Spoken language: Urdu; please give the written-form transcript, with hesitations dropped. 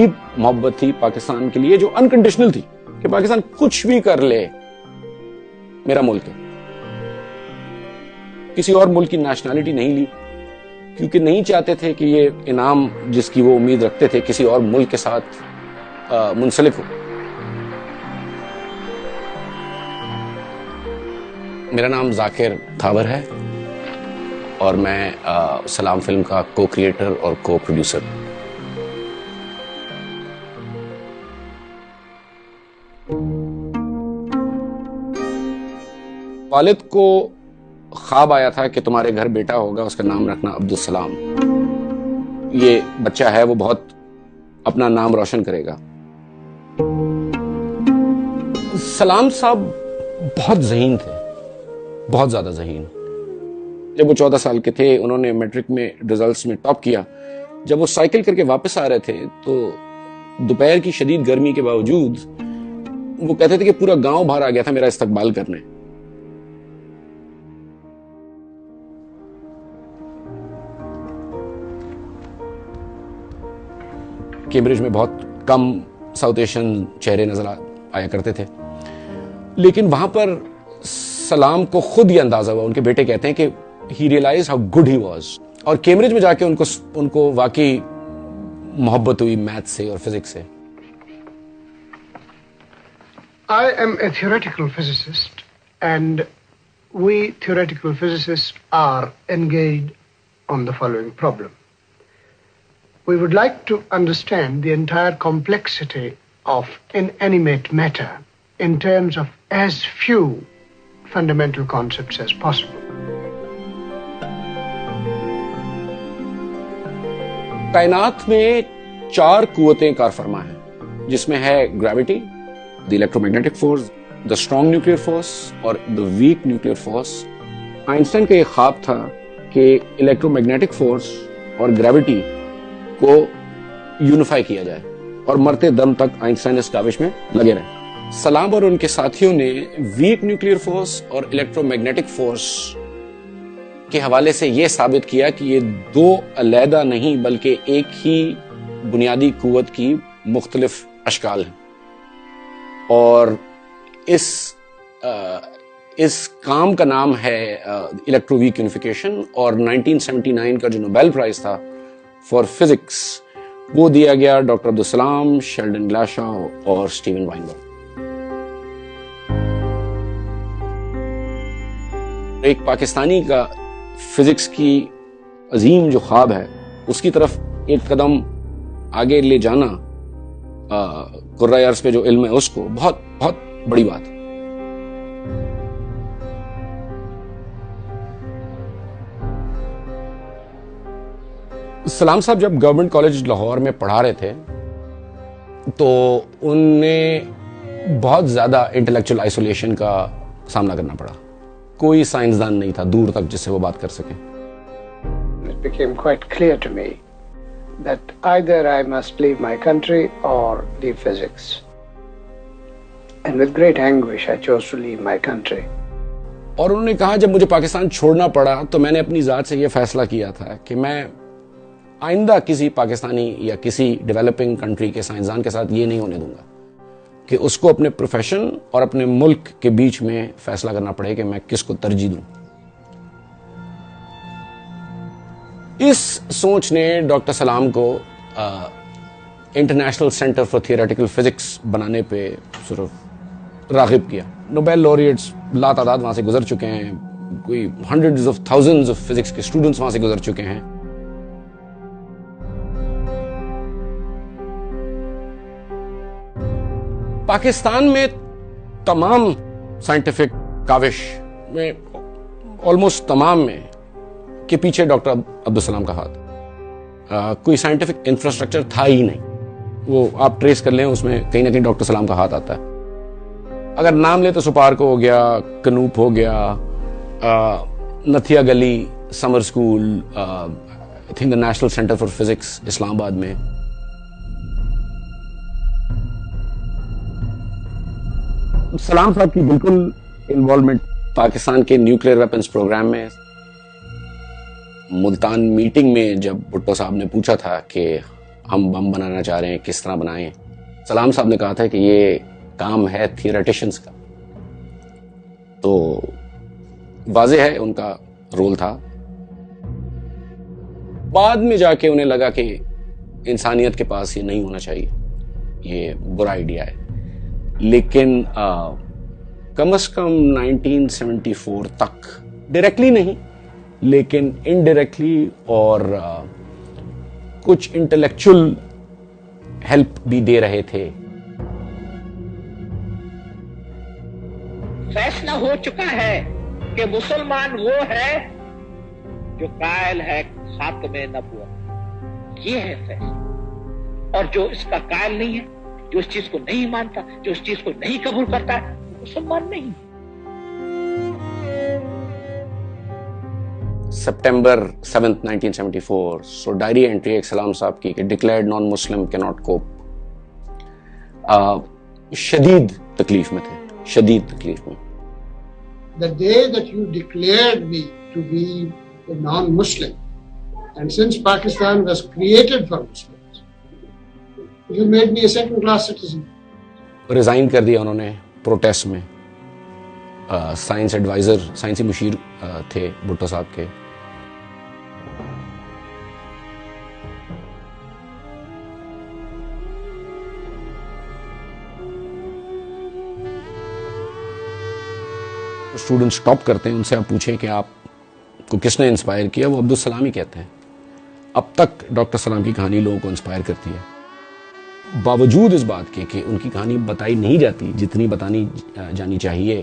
محبت تھی پاکستان کے لیے جو انکنڈیشنل تھی کہ پاکستان کچھ بھی کر لے میرا ملک ہے. کسی اور ملک کی نیشنلٹی نہیں لی کیونکہ نہیں چاہتے تھے کہ یہ انعام جس کی وہ امید رکھتے تھے کسی اور ملک کے ساتھ منسلک ہو. میرا نام ذاکر تھاور ہے اور میں سلام فلم کا کو کریٹر اور کو پروڈیوسر ہوں. والد کو خواب آیا تھا کہ تمہارے گھر بیٹا ہوگا, اس کا نام رکھنا عبدالسلام. یہ بچہ ہے وہ بہت اپنا نام روشن کرے گا. سلام صاحب بہت ذہین تھے, بہت زیادہ ذہین. جب وہ 14 سال کے تھے انہوں نے میٹرک میں ریزلٹس میں ٹاپ کیا. جب وہ سائیکل کر کے واپس آ رہے تھے تو دوپہر کی شدید گرمی کے باوجود وہ کہتے تھے کہ پورا گاؤں باہر آ گیا تھا میرا استقبال کرنے. کیمبرج میں بہت کم ساؤتھ ایشین چہرے نظر آیا کرتے تھے, لیکن وہاں پر سلام کو خود یہ اندازہ ہوا, ان کے بیٹے کہتے ہیں کہ he realized how good he was. اور کیمبرج میں جا کے ان کو واقعی محبت ہوئی میتھ سے اور فزکس سے. I am a theoretical physicist and we theoretical physicists are engaged on the following problem. We would like to understand the entire complexity of inanimate matter in terms of as few fundamental concepts as possible. کائنات میں 4 قوتیں کار فرما ہیں جس میں ہے gravity, the electromagnetic force, the strong nuclear force اور the weak nuclear force. Einstein کا یہ خواب تھا کہ الیکٹرو میگنیٹک فورس اور گریوٹی کو یونیفائی کیا جائے اور مرتے دم تک آئنسٹائن اس کاوش میں لگے رہے. سلام اور ان کے ساتھیوں نے ویک نیوکلیئر فورس اور الیکٹرو میگنیٹک فورس کے حوالے سے یہ ثابت کیا کہ یہ 2 علیحدہ نہیں بلکہ ایک ہی بنیادی قوت کی مختلف اشکال ہیں. اور اس کام کا نام ہے الیکٹرو ویک یونیفیکیشن. اور 1979 کا جو نوبیل پرائز تھا فار فزکس وہ دیا گیا ڈاکٹر عبدالسلام, شیلڈن گلاشا اور اسٹیون وائنبرگ. ایک پاکستانی کا فزکس کی عظیم جو خواب ہے اس کی طرف ایک قدم آگے لے جانا قرۂ ارض پہ جو علم ہے اس کو بہت بہت بڑی بات ہے. سلام صاحب جب گورنمنٹ کالج لاہور میں پڑھا رہے تھے تو ان نے بہت زیادہ انٹلیکچوئل آئسولیشن کا سامنا کرنا پڑا. کوئی سائنسدان نہیں تھا دور تک جس سے وہ بات کر سکیں. It became quite clear to me that either I must leave my country or leave physics. And with great anguish I chose to leave my country. اور انہوں نے کہا جب مجھے پاکستان چھوڑنا پڑا تو میں نے اپنی ذات سے یہ فیصلہ کیا تھا کہ میں آئندہ کسی پاکستانی یا کسی ڈیولپنگ کنٹری کے سائنسدان کے ساتھ یہ نہیں ہونے دوں گا کہ اس کو اپنے پروفیشن اور اپنے ملک کے بیچ میں فیصلہ کرنا پڑے کہ میں کس کو ترجیح دوں. اس سوچ نے ڈاکٹر سلام کو international centre for theoretical physics بنانے پہ صرف راغب کیا. نوبیل لوریٹس لا تعداد وہاں سے گزر چکے ہیں, کوئی hundreds of thousands of physics کے اسٹوڈنٹس وہاں سے گزر چکے ہیں. پاکستان میں تمام سائنٹیفک کاوش میں آلموسٹ تمام میں کے پیچھے ڈاکٹر عبدالسلام کا ہاتھ. کوئی سائنٹیفک انفراسٹرکچر تھا ہی نہیں. وہ آپ ٹریس کر لیں اس میں کہیں نہ کہیں ڈاکٹر سلام کا ہاتھ آتا ہے. اگر نام لیں تو سپارکو ہو گیا, کنوپ ہو گیا, Nathia Gali summer school, I think the national centre for physics Islamabad میں. سلام صاحب کی بالکل انوالومنٹ پاکستان کے نیوکلیئر ویپنز پروگرام میں. ملتان میٹنگ میں جب بھٹو صاحب نے پوچھا تھا کہ ہم بم بنانا چاہ رہے ہیں کس طرح بنائیں. سلام صاحب نے کہا تھا کہ یہ کام ہے تھیوریٹیشنز کا. تو واضح ہے ان کا رول تھا. بعد میں جا کے انہیں لگا کہ انسانیت کے پاس یہ نہیں ہونا چاہیے, یہ برا آئیڈیا ہے. لیکن کم از کم 1974 تک ڈائریکٹلی نہیں لیکن انڈائریکٹلی اور کچھ انٹلیکچوئل ہیلپ بھی دے رہے تھے. فیصلہ ہو چکا ہے کہ مسلمان وہ ہے جو قائل ہے خاتم نبوت, یہ ہے فیصلہ. اور جو اس کا قائل نہیں ہے, جو اس چیز کو نہیں مانتا, جو اس چیز کو نہیں قبول کرتا ہے, وہ مسلمان نہیں. سپٹمبر 7th 1974 سو ڈائری انٹری ایک سلام صاحب کی کہ ڈکلیئرڈ نان مسلم کی ناٹ کوپ. شدید تکلیف میں تھے, شدید تکلیف میں. The day that you declared me to be a non-Muslim, and since Pakistan was created for Muslims, you made me a second-class citizen. Resign کر دیا انہوں نے پروٹیسٹ میں. سائنس ایڈوائزر, سائنسی مشیر تھے بھٹو صاحب کے. اسٹوڈنٹ اسٹاپ کرتے ہیں, ان سے آپ پوچھیں کہ آپ کو کس نے انسپائر کیا, وہ عبدالسلام ہی کہتے ہیں. اب تک ڈاکٹر سلام کی کہانی لوگوں کو انسپائر کرتی ہے, باوجود اس بات کے کہ ان کی کہانی بتائی نہیں جاتی جتنی بتانی جانی چاہیے.